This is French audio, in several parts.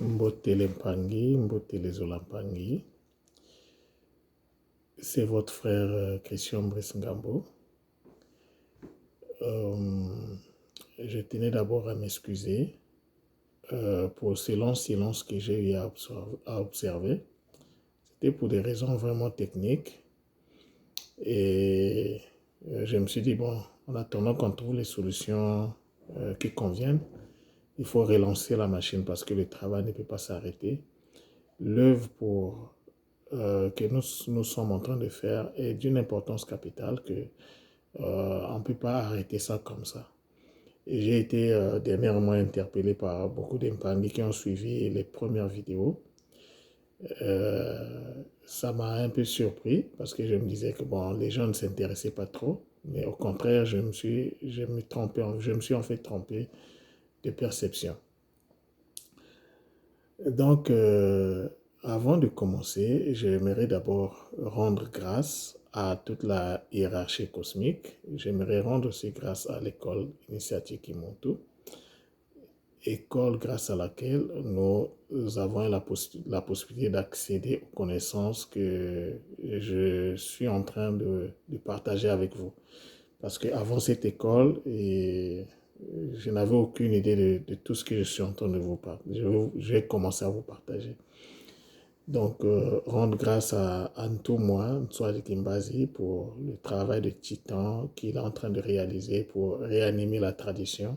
Mbotele Mpangi, Mbotele Zolampangi. C'est votre frère Christian Brice Ngambo. Je tenais d'abord à m'excuser pour ce long silence que j'ai eu à observer. C'était pour des raisons vraiment techniques. Et je me suis dit, bon, en attendant qu'on trouve les solutions qui conviennent, il faut relancer la machine parce que le travail ne peut pas s'arrêter. L'œuvre que nous sommes en train de faire est d'une importance capitale que on ne peut pas arrêter ça comme ça. Et j'ai été dernièrement interpellé par beaucoup d'Impangi qui ont suivi les premières vidéos. Ça m'a un peu surpris parce que je me disais que bon, les gens ne s'intéressaient pas trop. Mais au contraire, je me suis en fait trompé de perception. Donc, avant de commencer, j'aimerais d'abord rendre grâce à toute la hiérarchie cosmique. J'aimerais rendre aussi grâce à l'école initiatique Imuntu, école grâce à laquelle nous avons la possibilité d'accéder aux connaissances que je suis en train de partager avec vous. Parce qu'avant cette école, je n'avais aucune idée de tout ce que je suis en train de vous partager. Je vais commencer à vous partager. Donc, rendre grâce à Antouma Ntswali Kimbazi pour le travail de titan qu'il est en train de réaliser pour réanimer la tradition,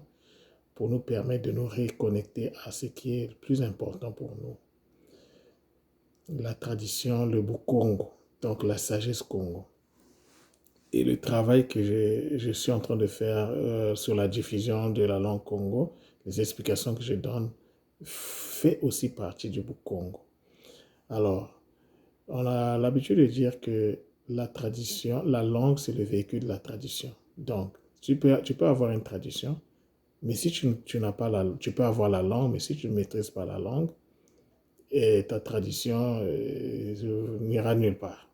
pour nous permettre de nous reconnecter à ce qui est le plus important pour nous. La tradition, le Bukongo, donc la sagesse Congo. Et le travail que je suis en train de faire sur la diffusion de la langue Congo, les explications que je donne, fait aussi partie du Bukongo. Alors, on a l'habitude de dire que la tradition, la langue, c'est le véhicule de la tradition. Donc, tu peux avoir une tradition, mais si tu n'as pas tu peux avoir la langue, mais si tu ne maîtrises pas la langue, et ta tradition n'ira nulle part.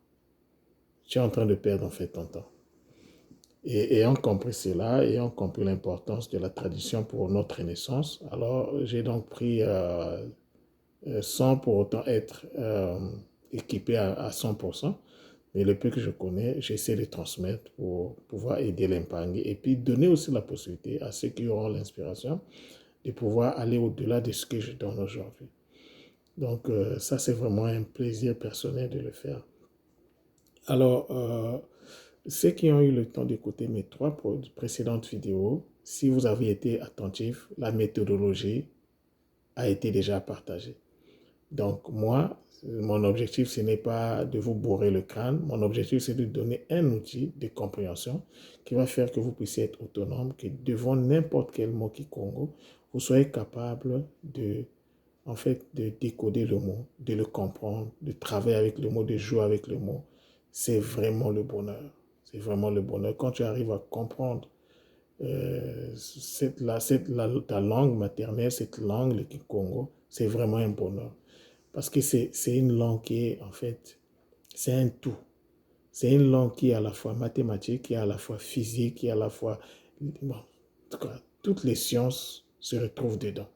Tu es en train de perdre en fait ton temps. Et ayant compris cela, ayant compris l'importance de la tradition pour notre naissance, alors j'ai donc pris, sans pour autant être équipé à 100%, mais le peu que je connais, j'essaie de transmettre pour pouvoir aider l'Impangi et puis donner aussi la possibilité à ceux qui auront l'inspiration de pouvoir aller au-delà de ce que je donne aujourd'hui. Donc ça, c'est vraiment un plaisir personnel de le faire. Alors, ceux qui ont eu le temps d'écouter mes 3 précédentes vidéos, si vous avez été attentifs, la méthodologie a été déjà partagée. Donc moi, mon objectif, ce n'est pas de vous bourrer le crâne. Mon objectif, c'est de donner un outil de compréhension qui va faire que vous puissiez être autonome, que devant n'importe quel mot Kikongo, vous soyez capable en fait, de décoder le mot, de le comprendre, de travailler avec le mot, de jouer avec le mot. C'est vraiment le bonheur. C'est vraiment le bonheur. Quand tu arrives à comprendre ta langue maternelle, cette langue, le Kikongo, c'est vraiment un bonheur. Parce que c'est une langue qui est, en fait, c'est un tout. C'est une langue qui est à la fois mathématique, qui est à la fois physique, qui est à la fois... Bon, en tout cas, toutes les sciences se retrouvent dedans.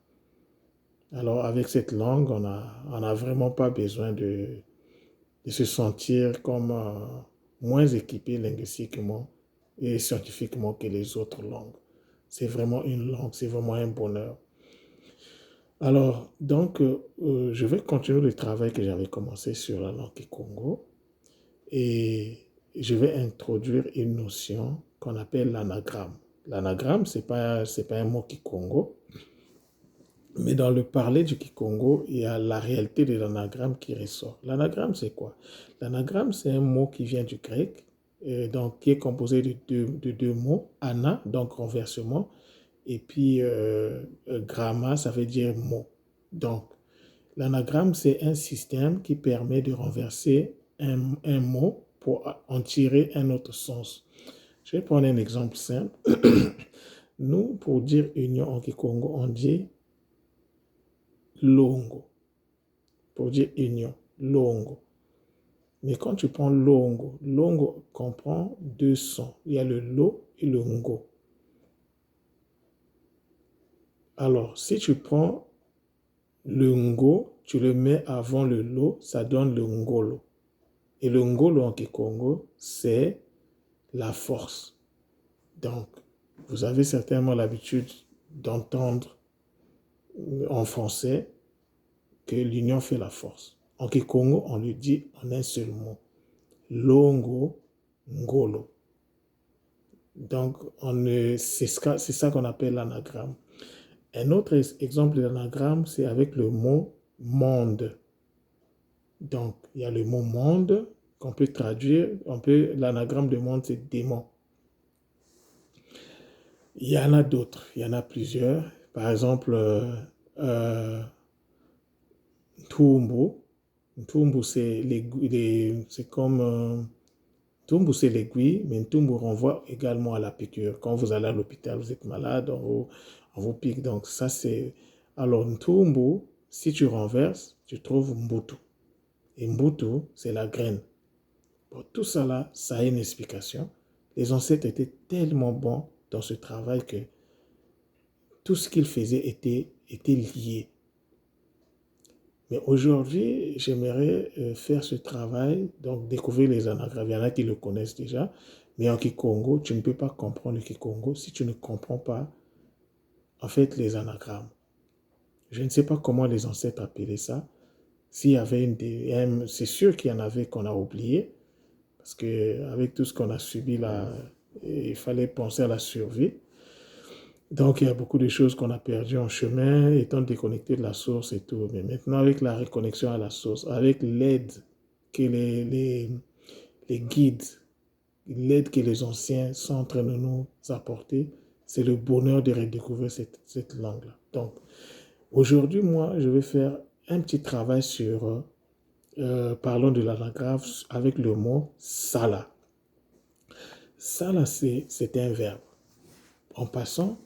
Alors, avec cette langue, on a vraiment pas besoin de se sentir comme moins équipé linguistiquement et scientifiquement que les autres langues. C'est vraiment une langue, c'est vraiment un bonheur. Alors, donc, je vais continuer le travail que j'avais commencé sur la langue Kikongo et je vais introduire une notion qu'on appelle l'anagramme. L'anagramme, c'est pas un mot Kikongo, mais dans le parler du Kikongo, il y a la réalité de l'anagramme qui ressort. L'anagramme, c'est quoi? L'anagramme, c'est un mot qui vient du grec, donc qui est composé de deux mots, ana, donc renversement, et puis gramma, ça veut dire mot. Donc, l'anagramme, c'est un système qui permet de renverser un mot pour en tirer un autre sens. Je vais prendre un exemple simple. Nous, pour dire union en Kikongo, on dit longo. Pour dire union, longo. Mais quand tu prends longo, longo comprend 2 sons. Il y a le lo et le ngo. Alors, si tu prends Le ngo, tu le mets avant le lo, ça donne le ngolo. Et le ngolo en Kikongo, c'est la force. Donc, vous avez certainement l'habitude d'entendre en français que l'union fait la force. En Kikongo, on le dit en un seul mot. Longo, ngolo. Donc, c'est ça qu'on appelle l'anagramme. Un autre exemple d'anagramme, c'est avec le mot monde. Donc, il y a le mot monde qu'on peut traduire. L'anagramme de monde, c'est démon. Il y en a d'autres, il y en a plusieurs. Par exemple, Tumbo. Tumbo, c'est comme... Tumbo, c'est l'aiguille, mais Tumbo renvoie également à la piqûre. Quand vous allez à l'hôpital, vous êtes malade, on vous pique. Donc, ça, c'est... Alors, Tumbo, si tu renverses, tu trouves Mbutu. Et Mbutu, c'est la graine. Bon, tout ça là, ça a une explication. Les ancêtres étaient tellement bons dans ce travail que tout ce qu'ils faisaient était lié. Mais aujourd'hui, j'aimerais faire ce travail, donc découvrir les anagrammes. Il y en a qui le connaissent déjà, mais en Kikongo, tu ne peux pas comprendre le Kikongo si tu ne comprends pas, en fait, les anagrammes. Je ne sais pas comment les ancêtres appelaient ça. S'il y avait une DM, c'est sûr qu'il y en avait qu'on a oublié, parce qu'avec tout ce qu'on a subi là, il fallait penser à la survie. Donc, il y a beaucoup de choses qu'on a perdues en chemin, étant déconnecté de la source et tout. Mais maintenant, avec la reconnexion à la source, avec l'aide que les guides, l'aide que les anciens sont en train de nous apporter, c'est le bonheur de redécouvrir cette langue-là. Donc, aujourd'hui, moi, je vais faire un petit travail sur, parlons de l'anagramme avec le mot sala. Sala, c'est un verbe. En passant,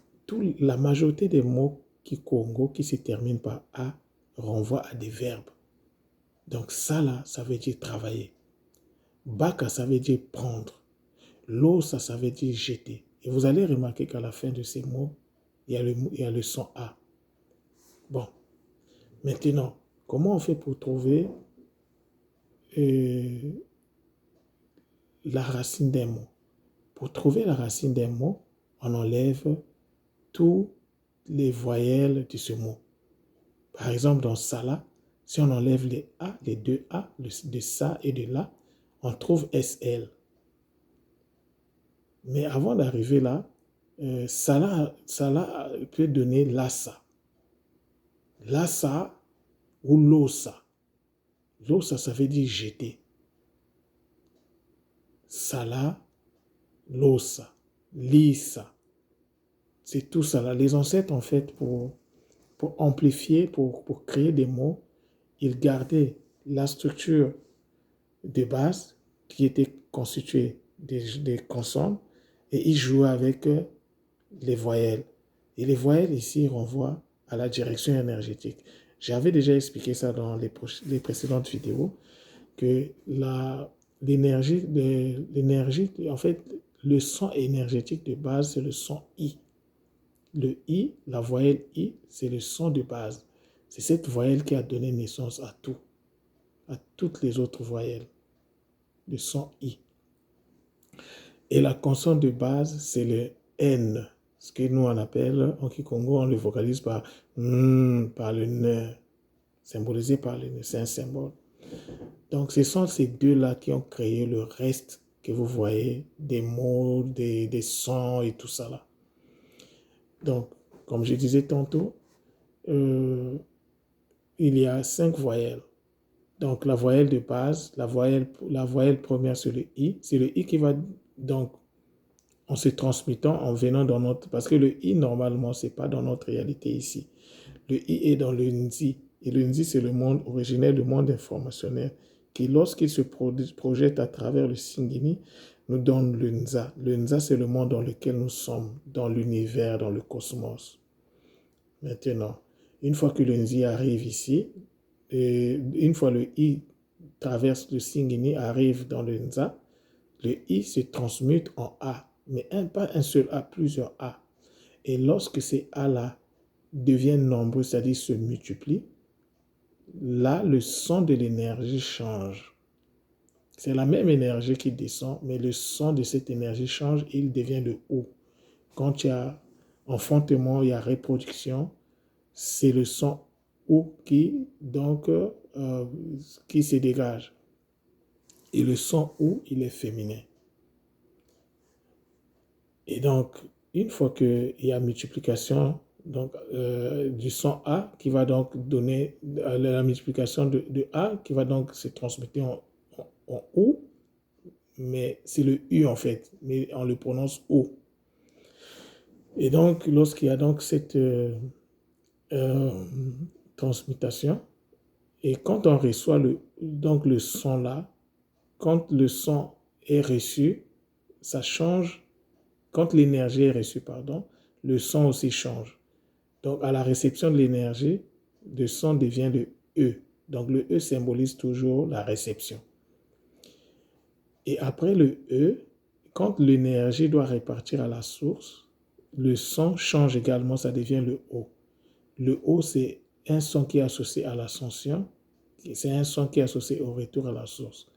la majorité des mots Kikongo qui se terminent par A renvoient à des verbes. Donc sala, ça veut dire travailler. Baka, ça veut dire prendre. Losa, ça veut dire jeter. Et vous allez remarquer qu'à la fin de ces mots, il y a le son A. Bon, maintenant, comment on fait pour trouver la racine d'un mot? Pour trouver la racine d'un mot, on enlève tous les voyelles de ce mot. Par exemple, dans Sala, si on enlève les A, les deux A, de ça et de là, on trouve SL. Mais avant d'arriver là, Sala peut donner Lassa. Lassa ou Losa. Losa, ça veut dire jeter. Sala, Losa, Lisa. C'est tout ça là. Les ancêtres, en fait, pour amplifier, pour créer des mots, ils gardaient la structure de base qui était constituée des consonnes et ils jouaient avec les voyelles. Et les voyelles ici renvoient à la direction énergétique. J'avais déjà expliqué ça dans les précédentes vidéos, que l'énergie, en fait, le son énergétique de base, c'est le son I. Le I, la voyelle I, c'est le son de base. C'est cette voyelle qui a donné naissance à tout, à toutes les autres voyelles. Le son I. Et la consonne de base, c'est le N. Ce que nous on appelle, en Kikongo, on le vocalise par le ne, symbolisé par le ne, c'est un symbole. Donc ce sont ces deux-là qui ont créé le reste que vous voyez, des mots, des sons et tout ça là. Donc, comme je disais tantôt, il y a 5 voyelles. Donc, la voyelle de base, la voyelle première, c'est le I. C'est le I qui va, donc, en se transmettant, en venant dans notre... Parce que le I, normalement, ce n'est pas dans notre réalité ici. Le I est dans le Nzi. Et le Nzi, c'est le monde originel, le monde informationnel, qui, lorsqu'il se projette à travers le Singini, nous donne le Nza. Le Nza, c'est le monde dans lequel nous sommes, dans l'univers, dans le cosmos. Maintenant, une fois que le Nzi arrive ici, et une fois le I traverse le Singini, arrive dans le Nza, le I se transmute en A, mais pas un seul A, plusieurs A. Et lorsque ces A-là deviennent nombreux, c'est-à-dire se multiplient, là, le son de l'énergie change. C'est la même énergie qui descend, mais le son de cette énergie change et il devient le haut. Quand il y a enfantement, il y a reproduction, c'est le son haut qui se dégage. Et le son haut, il est féminin. Et donc, une fois qu'il y a multiplication du son A qui va donc donner la multiplication de A qui va donc se transmettre en O, mais c'est le U en fait, mais on le prononce O. Et donc, lorsqu'il y a donc cette euh, transmutation, et quand on reçoit le son là, quand le son est reçu, ça change. Quand l'énergie est reçue, pardon, le son aussi change. Donc, à la réception de l'énergie, le son devient le E. Donc, le E symbolise toujours la réception. Et après le E, quand l'énergie doit repartir à la source, le son change également, ça devient le O. Le O, c'est un son qui est associé à l'ascension, c'est un son qui est associé au retour à la source.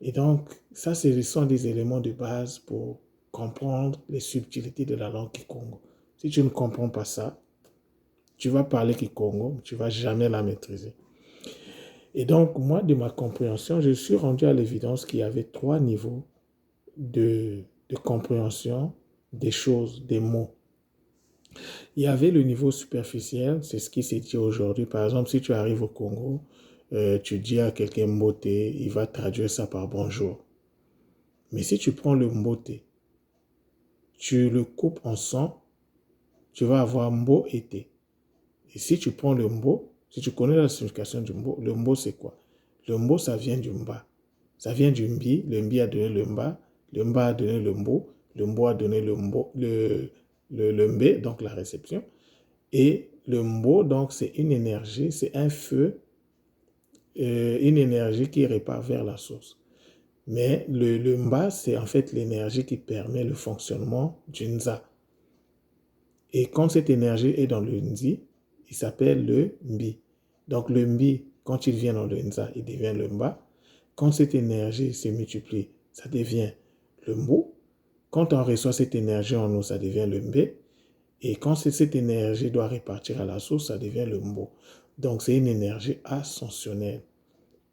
Et donc, ça, ce sont des éléments de base pour comprendre les subtilités de la langue kikongo. Si tu ne comprends pas ça, tu vas parler kikongo, mais tu ne vas jamais la maîtriser. Et donc, moi, de ma compréhension, je suis rendu à l'évidence qu'il y avait 3 niveaux de compréhension des choses, des mots. Il y avait le niveau superficiel, c'est ce qui s'est dit aujourd'hui. Par exemple, si tu arrives au Congo, tu dis à quelqu'un mbote, il va traduire ça par bonjour. Mais si tu prends le mbote, tu le coupes en son, tu vas avoir mbo et té. Et si tu prends le mbo, si tu connais la signification du mbo, le mbo c'est quoi? Le mbo, ça vient du mba. Ça vient du mbi, le mbi a donné le mba a donné le mbo a donné le mbé, donc la réception. Et le mbo, donc c'est une énergie, c'est un feu, une énergie qui répare vers la source. Mais le mba, c'est en fait l'énergie qui permet le fonctionnement du nza. Et quand cette énergie est dans le nzi, il s'appelle le mbi. Donc le mbi, quand il vient dans le nza, il devient le mba. Quand cette énergie se multiplie, ça devient le mbo. Quand on reçoit cette énergie en nous, ça devient le mbé. Et quand cette énergie doit repartir à la source, ça devient le mbo. Donc c'est une énergie ascensionnelle.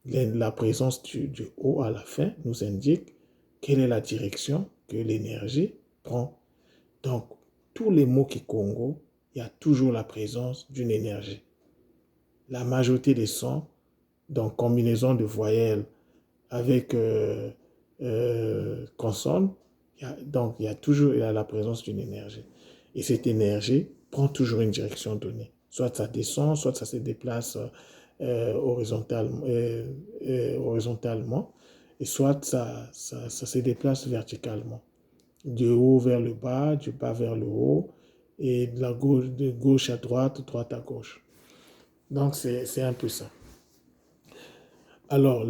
La présence du haut à la fin nous indique quelle est la direction que l'énergie prend. Donc, tous les mots kikongo, il y a toujours la présence d'une énergie. La majorité des sons, donc combinaison de voyelles avec consonnes, donc il y a toujours la présence d'une énergie. Et cette énergie prend toujours une direction donnée. Soit ça descend, soit ça se déplace horizontalement, et soit ça se déplace verticalement. Du haut vers le bas, du bas vers le haut, et de gauche à droite, droite à gauche. Donc c'est un peu ça. Alors,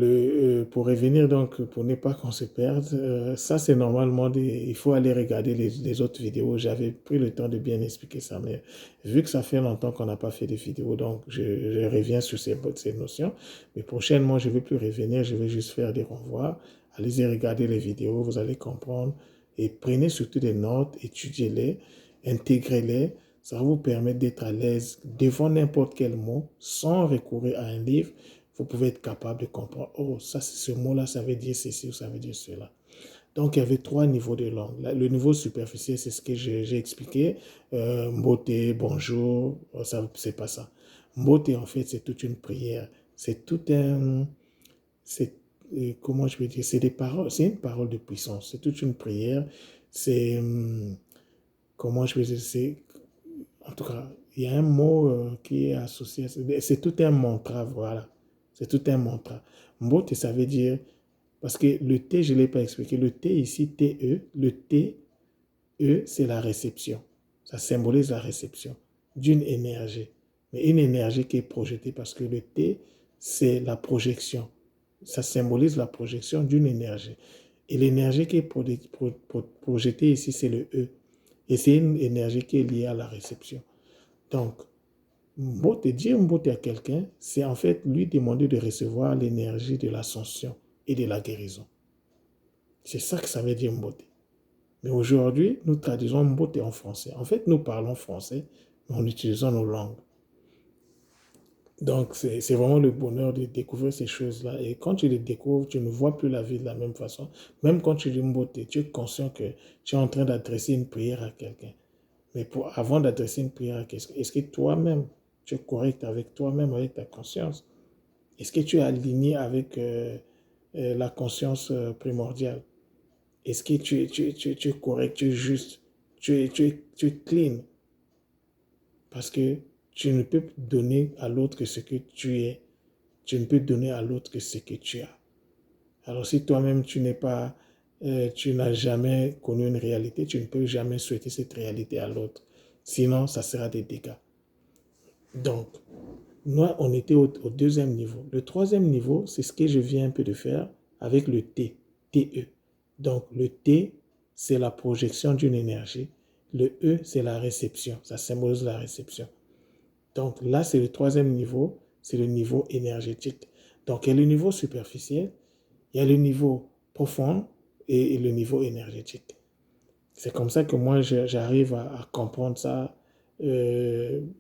pour revenir donc, pour ne pas qu'on se perde, ça c'est normalement, il faut aller regarder les autres vidéos. J'avais pris le temps de bien expliquer ça, mais vu que ça fait longtemps qu'on n'a pas fait de vidéos, donc je reviens sur ces notions. Mais prochainement, je ne vais plus revenir, je vais juste faire des renvois. Allez-y regarder les vidéos, vous allez comprendre. Et prenez surtout des notes, étudiez-les, intégrez-les. Ça va vous permettre d'être à l'aise devant n'importe quel mot, sans recourir à un livre. Vous pouvez être capable de comprendre, oh, ça, ce mot-là, ça veut dire ceci ou ça veut dire cela. Donc, il y avait 3 niveaux de langue. Le niveau superficiel, c'est ce que j'ai expliqué. Mbote, bonjour, ça, c'est pas ça. Mbote, en fait, c'est toute une prière. C'est tout un... comment je peux dire? C'est des paroles, c'est une parole de puissance. C'est toute une prière. C'est... comment je peux dire? C'est... En tout cas, il y a un mot qui est associé. C'est tout un mantra, voilà. C'est tout un mantra. Mbote, ça veut dire, parce que le T, je ne l'ai pas expliqué. Le T ici, TE, le T, E, c'est la réception. Ça symbolise la réception d'une énergie. Mais une énergie qui est projetée parce que le T, c'est la projection. Ça symbolise la projection d'une énergie. Et l'énergie qui est projetée ici, c'est le E. Et c'est une énergie qui est liée à la réception. Donc, Mbote, dire mbote à quelqu'un, c'est en fait lui demander de recevoir l'énergie de l'ascension et de la guérison. C'est ça que ça veut dire mbote. Mais aujourd'hui, nous traduisons mbote en français. En fait, nous parlons français, mais en utilisant nos langues. Donc, c'est vraiment le bonheur de découvrir ces choses-là. Et quand tu les découvres, tu ne vois plus la vie de la même façon. Même quand tu dis mbote, tu es conscient que tu es en train d'adresser une prière à quelqu'un. Mais avant d'adresser une prière à quelqu'un, est-ce que toi-même, tu es correct avec toi-même, avec ta conscience? Est-ce que tu es aligné avec la conscience primordiale? Est-ce que tu es correct, tu es juste, tu es clean? Parce que tu ne peux donner à l'autre que ce que tu es. Tu ne peux donner à l'autre que ce que tu as. Alors si toi-même tu n'as jamais connu une réalité, tu ne peux jamais souhaiter cette réalité à l'autre. Sinon, ça sera des dégâts. Donc, nous, on était au deuxième niveau. Le troisième niveau, c'est ce que je viens un peu de faire avec le T, TE. Donc, le T, c'est la projection d'une énergie. Le E, c'est la réception. Ça symbolise la réception. Donc, là, c'est le troisième niveau. C'est le niveau énergétique. Donc, il y a le niveau superficiel, il y a le niveau profond et le niveau énergétique. C'est comme ça que moi, j'arrive à comprendre ça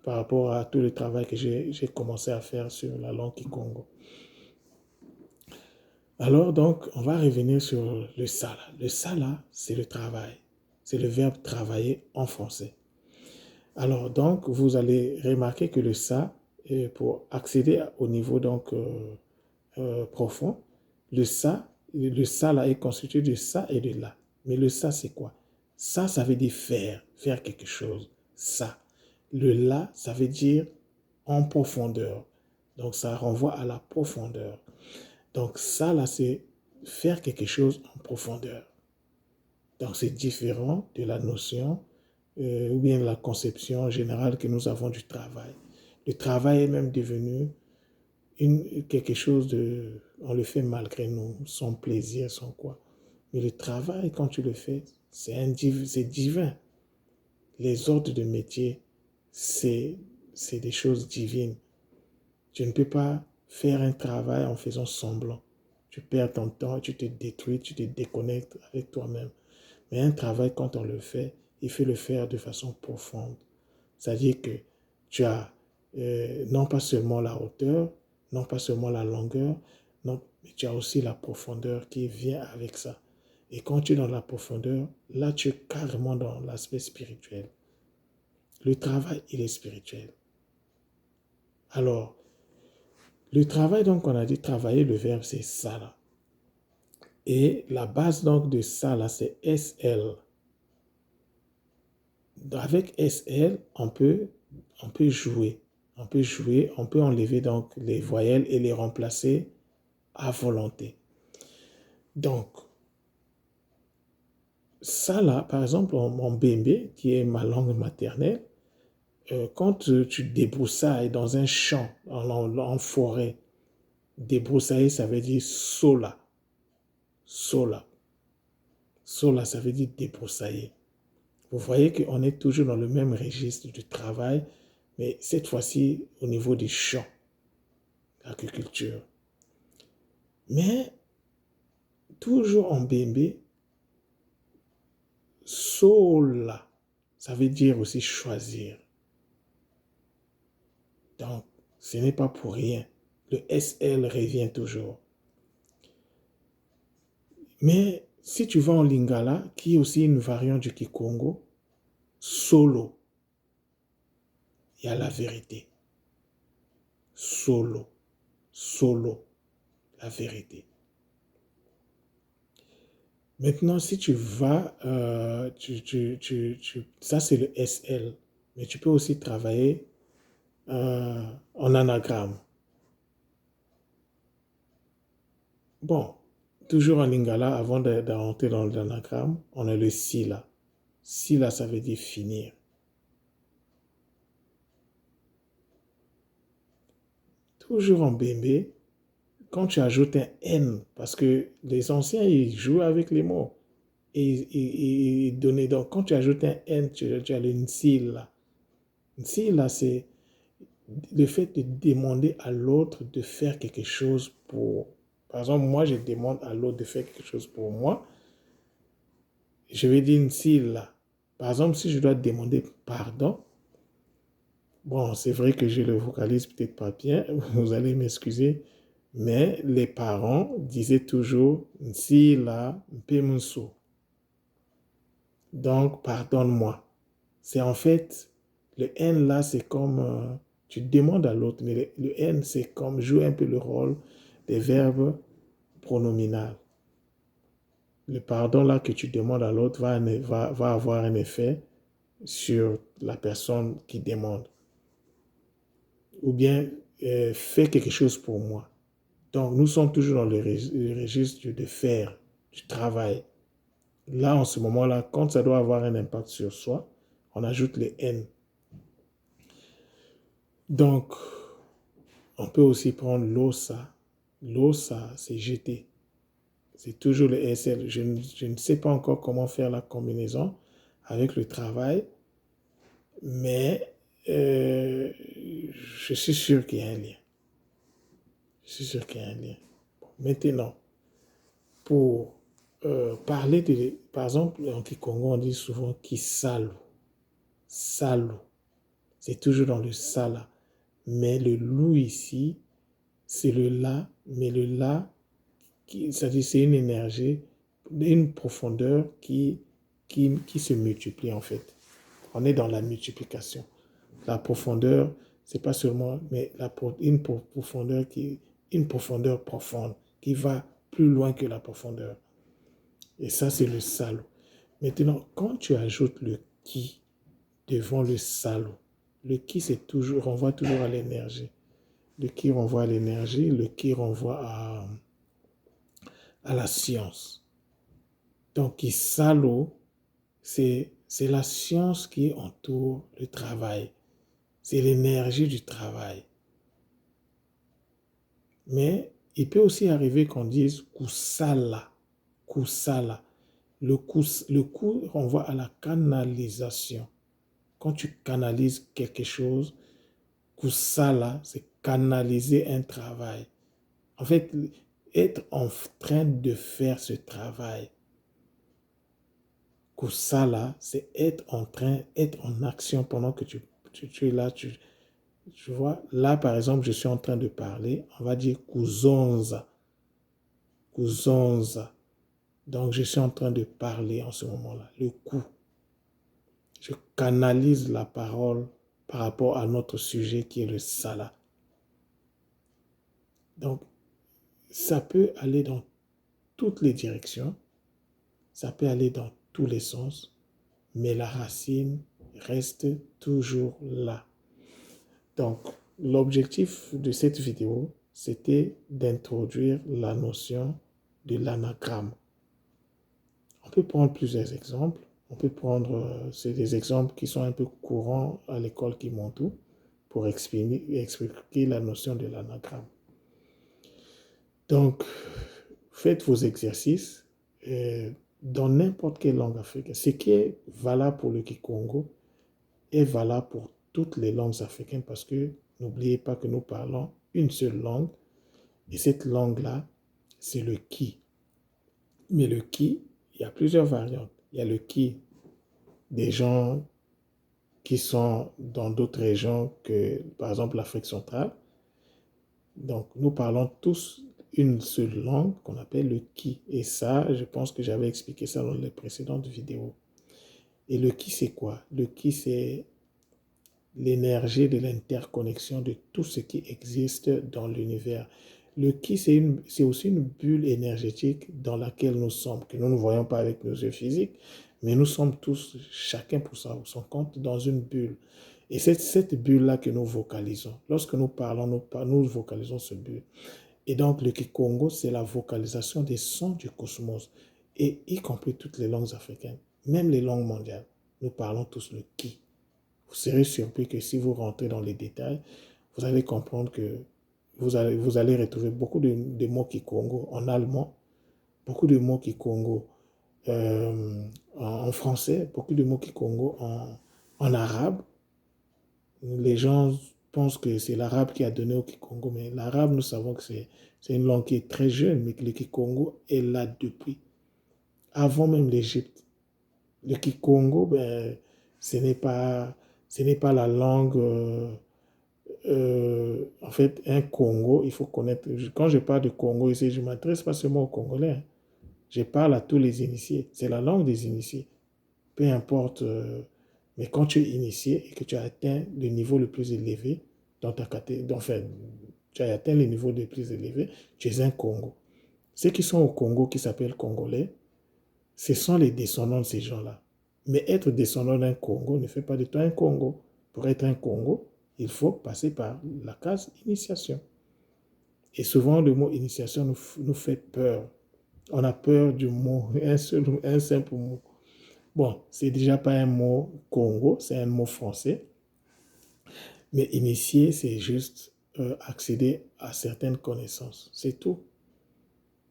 par rapport à tout le travail que j'ai commencé à faire sur la langue Kikongo. Alors, donc, on va revenir sur le sala. Le sala, c'est le travail. C'est le verbe travailler en français. Alors, donc, vous allez remarquer que le sa, pour accéder au niveau donc, profond, le sa là est constitué de ça et de là. Mais le ça, c'est quoi? Ça veut dire faire quelque chose. Ça. Le là, ça veut dire en profondeur. Donc, ça renvoie à la profondeur. Donc, ça, là, c'est faire quelque chose en profondeur. Donc, c'est différent de la notion ou bien de la conception générale que nous avons du travail. Le travail est même devenu quelque chose de... On le fait malgré nous, sans plaisir, sans quoi. Mais le travail, quand tu le fais, c'est divin. Les ordres de métier, c'est des choses divines. Tu ne peux pas faire un travail en faisant semblant. Tu perds ton temps, tu te détruis, tu te déconnectes avec toi-même. Mais un travail, quand on le fait, il faut le faire de façon profonde. C'est-à-dire que tu as non pas seulement la hauteur, non pas seulement la longueur, non, mais tu as aussi la profondeur qui vient avec ça. Et quand tu es dans la profondeur, là, tu es carrément dans l'aspect spirituel. Le travail, il est spirituel. Alors, le travail, donc, on a dit travailler, le verbe, c'est ça là. Et la base, donc, de ça là, c'est SL. Avec SL, on peut jouer. On peut jouer, on peut enlever donc les voyelles et les remplacer à volonté. Donc, ça là, par exemple, en Bembe, qui est ma langue maternelle, quand tu débroussailles dans un champ, en forêt, débroussailler, ça veut dire sola. Sola. Sola, ça veut dire débroussailler. Vous voyez qu'on est toujours dans le même registre du travail, mais cette fois-ci au niveau des champs, l'agriculture. Mais, toujours en Bembe, sola, ça veut dire aussi choisir. Donc, ce n'est pas pour rien. Le SL revient toujours. Mais si tu vas en Lingala, qui est aussi une variante du Kikongo, solo, il y a la vérité. Solo, solo, la vérité. Maintenant, si tu vas, ça c'est le SL, mais tu peux aussi travailler en anagramme. Bon, toujours en lingala, avant d'entrer dans l'anagramme, on a le sila. Sila, ça veut dire finir. Toujours en bembe, quand tu ajoutes un N, parce que les anciens, ils jouent avec les mots. Et ils donnaient, donc quand tu ajoutes un N, tu as le nsila. Nsila, c'est le fait de demander à l'autre de faire quelque chose pour... Par exemple, moi, je demande à l'autre de faire quelque chose pour moi. Je vais dire si là. Par exemple, si je dois demander pardon, bon, c'est vrai que je le vocalise peut-être pas bien, vous allez m'excuser, mais les parents disaient toujours si là, pemunso. Donc, pardonne-moi. C'est en fait, le N là, c'est comme, tu demandes à l'autre, mais le N, c'est comme jouer un peu le rôle des verbes pronominaux. Le pardon là que tu demandes à l'autre va avoir un effet sur la personne qui demande. Ou bien, fais quelque chose pour moi. Donc, nous sommes toujours dans le registre de faire, du travail. Là, en ce moment-là, quand ça doit avoir un impact sur soi, on ajoute le N. Donc, on peut aussi prendre l'osa. L'osa, c'est jeter. C'est toujours le SL. Je ne sais pas encore comment faire la combinaison avec le travail, mais je suis sûr qu'il y a un lien. Je suis sûr qu'il y a un lien. Bon, maintenant, pour parler de... Par exemple, en Kikongo, on dit souvent Kisalo. Salo. C'est toujours dans le sala. Mais le loup ici, c'est le la, mais le la, c'est-à-dire c'est une énergie, une profondeur qui se multiplie en fait. On est dans la multiplication. La profondeur, c'est pas seulement, mais une profondeur une profondeur profonde qui va plus loin que la profondeur. Et ça, c'est le salo. Maintenant, quand tu ajoutes le qui devant le salo, le qui, c'est toujours, renvoie toujours à l'énergie. Le qui renvoie à l'énergie, le qui renvoie à la science. Donc, Isalo, c'est la science qui entoure le travail. C'est l'énergie du travail. Mais il peut aussi arriver qu'on dise kusala. Kusala. Le coup renvoie à la canalisation. Quand tu canalises quelque chose, kusala, c'est canaliser un travail. En fait, être en train de faire ce travail. Kusala, c'est être en train, être en action pendant que tu es là. Tu vois, là, par exemple, je suis en train de parler. On va dire kuzonza. Kuzonza. Donc, je suis en train de parler en ce moment-là. Le coup. Je canalise la parole par rapport à notre sujet qui est le sala. Donc, ça peut aller dans toutes les directions. Ça peut aller dans tous les sens. Mais la racine reste toujours là. Donc, l'objectif de cette vidéo, c'était d'introduire la notion de l'anagramme. On peut prendre plusieurs exemples. On peut prendre, c'est des exemples qui sont un peu courants à l'école Kimontu pour expliquer la notion de l'anagramme. Donc, faites vos exercices dans n'importe quelle langue africaine. Ce qui est valable pour le Kikongo est valable pour toutes les langues africaines parce que n'oubliez pas que nous parlons une seule langue et cette langue-là, c'est le ki. Mais le ki, il y a plusieurs variantes. Il y a le ki des gens qui sont dans d'autres régions que, par exemple, l'Afrique centrale. Donc, nous parlons tous une seule langue qu'on appelle le ki. Et ça, je pense que j'avais expliqué ça dans les précédentes vidéos. Et le ki, c'est quoi? Le ki, c'est l'énergie de l'interconnexion de tout ce qui existe dans l'univers. Le ki, c'est aussi une bulle énergétique dans laquelle nous sommes, que nous ne voyons pas avec nos yeux physiques, mais nous sommes tous, chacun pour son compte, dans une bulle. Et c'est cette bulle-là que nous vocalisons. Lorsque nous parlons, nous vocalisons cette bulle. Et donc, le Kikongo, c'est la vocalisation des sons du cosmos, et y compris toutes les langues africaines, même les langues mondiales. Nous parlons tous le ki. Vous serez surpris que si vous rentrez dans les détails, vous allez comprendre que vous allez retrouver beaucoup de mots Kikongo en allemand, beaucoup de mots Kikongo en français, beaucoup de mots Kikongo en arabe. Les gens pensent que c'est l'arabe qui a donné au Kikongo, mais l'arabe, nous savons que c'est une langue qui est très jeune, mais que le Kikongo est là depuis, avant même l'Égypte. Le Kikongo, ben, ce n'est pas la langue. En fait, un Congo, il faut connaître. Quand je parle de Congo ici, je ne m'adresse pas seulement aux Congolais, hein. Je parle à tous les initiés. C'est la langue des initiés. Peu importe. Mais quand tu es initié et que tu as atteint le niveau le plus élevé dans ta catégorie, enfin, tu as atteint le niveau le plus élevé, tu es un Congo. Ceux qui sont au Congo, qui s'appellent Congolais, ce sont les descendants de ces gens-là. Mais être descendant d'un Congo ne fait pas de toi un Congo. Pour être un Congo, il faut passer par la case initiation. Et souvent, le mot initiation nous fait peur. On a peur du mot, un simple mot. Bon, c'est déjà pas un mot Congo, c'est un mot français. Mais initier, c'est juste accéder à certaines connaissances. C'est tout.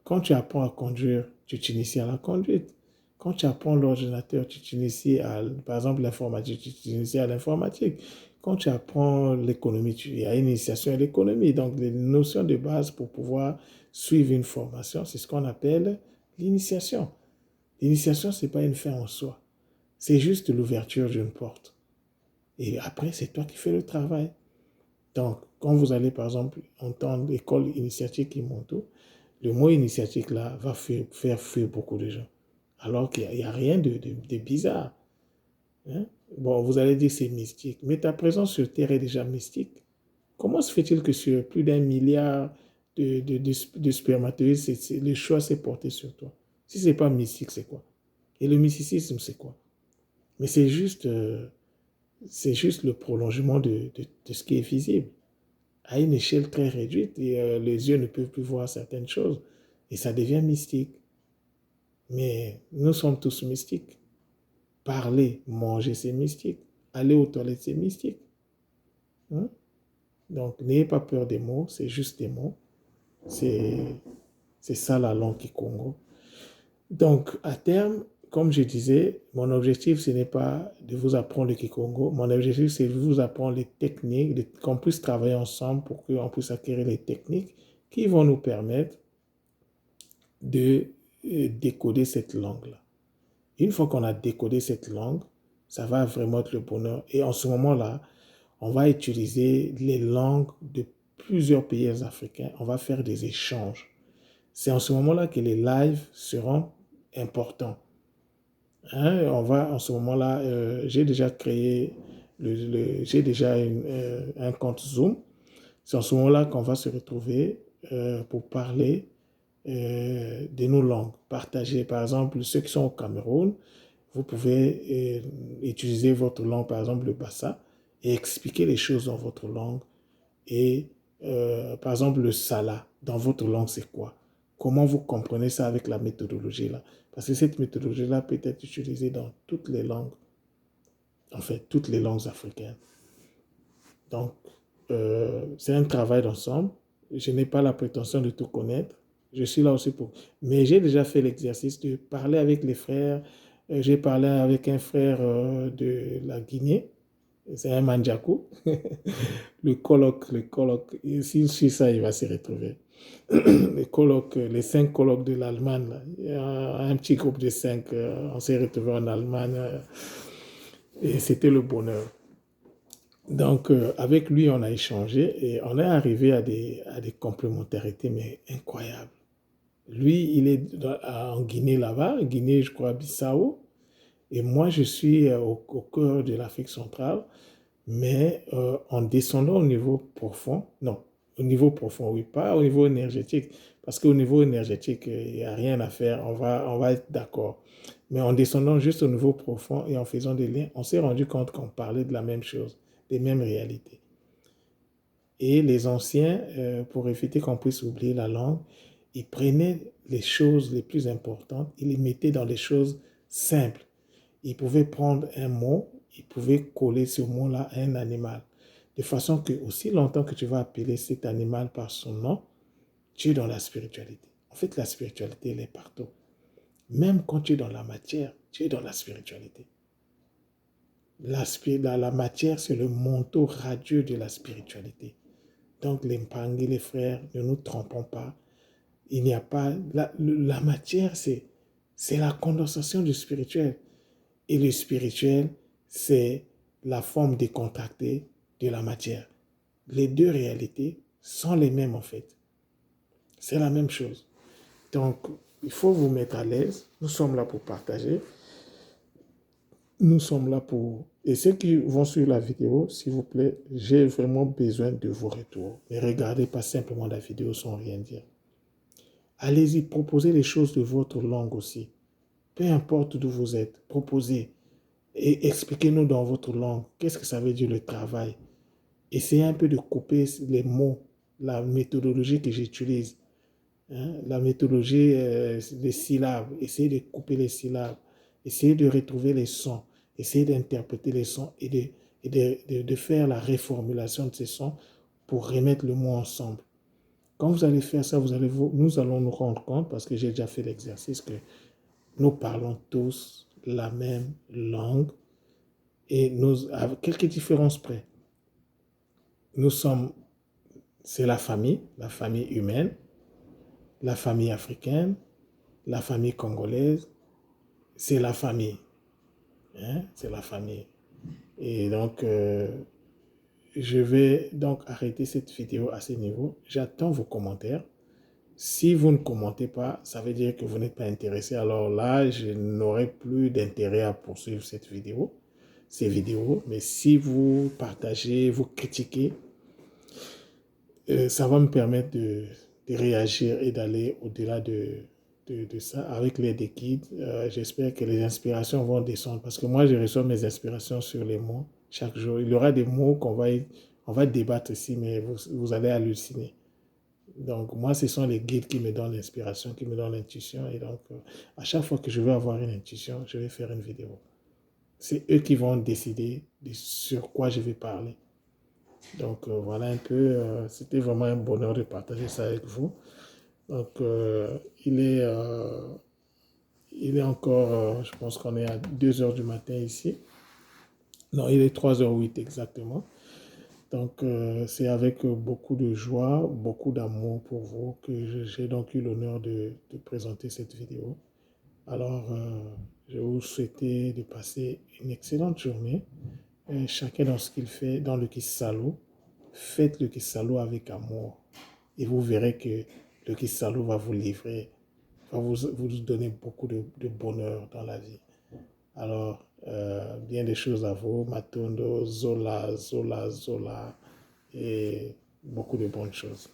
Quand tu apprends à conduire, tu t'inities à la conduite. Quand tu apprends l'ordinateur, tu t'inities à, par exemple, l'informatique, tu t'inities à l'informatique. Quand tu apprends l'économie, il y a une initiation à l'économie. Donc, les notions de base pour pouvoir suivre une formation, c'est ce qu'on appelle l'initiation. L'initiation, ce n'est pas une fin en soi. C'est juste l'ouverture d'une porte. Et après, c'est toi qui fais le travail. Donc, quand vous allez, par exemple, entendre l'école initiatique Kimoto, le mot initiatique là va faire fuir beaucoup de gens. Alors qu'il n'y a, rien de bizarre. Hein? Bon, vous allez dire c'est mystique, mais ta présence sur Terre est déjà mystique. Comment se fait-il que sur plus d'un milliard de spermatozoïdes, le choix s'est porté sur toi? Si ce n'est pas mystique, c'est quoi? Et le mysticisme, c'est quoi? Mais c'est juste le prolongement de ce qui est visible à une échelle très réduite et les yeux ne peuvent plus voir certaines choses et ça devient mystique. Mais nous sommes tous mystiques. Parler, manger, c'est mystique. Aller aux toilettes, c'est mystique. Hein? Donc, n'ayez pas peur des mots, c'est juste des mots. C'est ça la langue Kikongo. Donc, à terme, comme je disais, mon objectif, ce n'est pas de vous apprendre le Kikongo. Mon objectif, c'est de vous apprendre les techniques, qu'on puisse travailler ensemble pour qu'on puisse acquérir les techniques qui vont nous permettre de décoder cette langue-là. Une fois qu'on a décodé cette langue, ça va vraiment être le bonheur. Et en ce moment-là, on va utiliser les langues de plusieurs pays africains. On va faire des échanges. C'est en ce moment-là que les lives seront importants. Hein, en ce moment-là, j'ai déjà créé, j'ai déjà un compte Zoom. C'est en ce moment-là qu'on va se retrouver pour parler de nos langues. Partager, par exemple, ceux qui sont au Cameroun, vous pouvez utiliser votre langue, par exemple le Bassa, et expliquer les choses dans votre langue. Et par exemple, le Sala, dans votre langue, c'est quoi? Comment vous comprenez ça avec la méthodologie là? Parce que cette méthodologie-là peut être utilisée dans toutes les langues, en fait, toutes les langues africaines. Donc, c'est un travail d'ensemble. Je n'ai pas la prétention de tout connaître. Je suis là aussi pour... Mais j'ai déjà fait l'exercice de parler avec les frères. J'ai parlé avec un frère de la Guinée. C'est un Mandjakou. Le colloque. S'il suit ça, il va s'y retrouver. Les 5 colloques de l'Allemagne. Il y a un petit groupe de 5. On s'est retrouvés en Allemagne. Et c'était le bonheur. Donc, avec lui, on a échangé et on est arrivé à des complémentarités, mais incroyables. Lui, il est en Guinée là-bas, Guinée, je crois, Bissau. Et moi, je suis au cœur de l'Afrique centrale, mais en descendant au niveau profond, non, au niveau profond, oui, pas au niveau énergétique, parce qu'au niveau énergétique, il n'y a rien à faire, on va être d'accord. Mais en descendant juste au niveau profond et en faisant des liens, on s'est rendu compte qu'on parlait de la même chose, des mêmes réalités. Et les anciens, pour éviter qu'on puisse oublier la langue, ils prenaient les choses les plus importantes, ils les mettaient dans les choses simples. Ils pouvaient prendre un mot, ils pouvaient coller ce mot-là à un animal. De façon que, aussi longtemps que tu vas appeler cet animal par son nom, tu es dans la spiritualité. En fait, la spiritualité, elle est partout. Même quand tu es dans la matière, tu es dans la spiritualité. La matière, c'est le manteau radieux de la spiritualité. Donc, les Mpangi, les frères, ne nous trompons pas. Il n'y a pas... La matière, c'est la condensation du spirituel. Et le spirituel, c'est la forme décontractée de la matière. Les deux réalités sont les mêmes en fait. C'est la même chose. Donc, il faut vous mettre à l'aise. Nous sommes là pour partager. Nous sommes là pour... Et ceux qui vont suivre la vidéo, s'il vous plaît, j'ai vraiment besoin de vos retours. Ne regardez pas simplement la vidéo sans rien dire. Allez-y, proposez les choses de votre langue aussi. Peu importe d'où vous êtes, proposez. Et expliquez-nous dans votre langue, qu'est-ce que ça veut dire le travail. Essayez un peu de couper les mots, la méthodologie que j'utilise. La méthodologie des syllabes. Essayez de couper les syllabes. Essayez de retrouver les sons. Essayez d'interpréter les sons et de faire la reformulation de ces sons pour remettre le mot ensemble. Quand vous allez faire ça, nous allons nous rendre compte, parce que j'ai déjà fait l'exercice, que nous parlons tous la même langue et nous, avec quelques différences près. C'est la famille humaine, la famille africaine, la famille congolaise, c'est la famille. C'est la famille. Et donc, je vais donc arrêter cette vidéo à ce niveau. J'attends vos commentaires. Si vous ne commentez pas, ça veut dire que vous n'êtes pas intéressé. Alors là, je n'aurai plus d'intérêt à poursuivre ces vidéos. Mais si vous partagez, vous critiquez, ça va me permettre de réagir et d'aller au-delà de ça. Avec l'aide des guides, j'espère que les inspirations vont descendre. Parce que moi, je reçois mes inspirations sur les mots chaque jour. Il y aura des mots on va débattre ici, mais vous allez halluciner. Donc, moi, ce sont les guides qui me donnent l'inspiration, qui me donnent l'intuition. Et donc, à chaque fois que je veux avoir une intuition, je vais faire une vidéo. C'est eux qui vont décider sur quoi je vais parler. Donc, voilà un peu. C'était vraiment un bonheur de partager ça avec vous. Donc, il est encore, je pense qu'on est à 2 heures du matin ici. Non, il est 3h08 exactement. Donc, c'est avec beaucoup de joie, beaucoup d'amour pour vous que j'ai donc eu l'honneur de présenter cette vidéo. Alors, je vais vous souhaiter de passer une excellente journée. Chacun dans ce qu'il fait, dans le Kisalo, faites le Kisalo avec amour. Et vous verrez que le Kisalo va vous livrer, va vous donner beaucoup de bonheur dans la vie. Alors, bien des choses à vous, Matondo, Zola, Zola, Zola, et beaucoup de bonnes choses.